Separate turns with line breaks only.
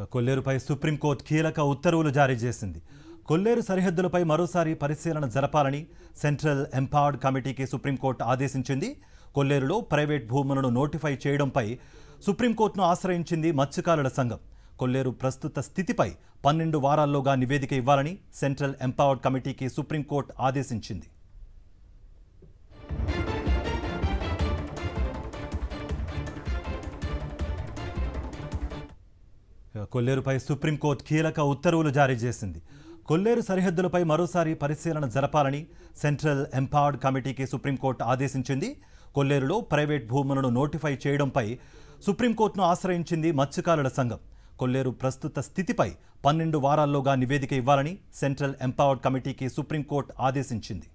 కొల్లేరుపై supreme court కీలక ఉత్తర్వులు జారీ చేసింది. కొల్లేరు సరిహద్దులపై మరోసారి పరిశీలన జరపాలని సెంట్రల్ ఎంపవర్డ్ కమిటీకి సుప్రీంకోర్టు ఆదేశించింది. కొల్లేరులో ప్రైవేట్ భూములను నోటిఫై చేయడంపై సుప్రీంకోర్టును ఆశ్రయించింది మత్స్యకారుల సంఘం. కొల్లేరు ప్రస్తుత స్థితిపై 12 వారాల్లోగా నివేదిక ఇవ్వాలని సెంట్రల్ ఎంపవర్డ్ కమిటీకి సుప్రీంకోర్టు ఆదేశించింది. కొల్లేరుపై సుప్రీంకోర్టు కీలక ఉత్తర్వులు జారీ చేసింది. కొల్లేరు సరిహద్దులపై మరోసారి పరిశీలన జరపాలని సెంట్రల్ ఎంపవర్డ్ కమిటీకి సుప్రీంకోర్టు ఆదేశించింది. కొల్లేరులో ప్రైవేట్ భూములను నోటిఫై చేయడంపై సుప్రీంకోర్టును ఆశ్రయించింది మత్స్యకారుల సంఘం. కొల్లేరు ప్రస్తుత స్థితిపై 12 వారాల్లోగా నివేదిక ఇవ్వాలని సెంట్రల్ ఎంపవర్డ్ కమిటీకి సుప్రీంకోర్టు ఆదేశించింది.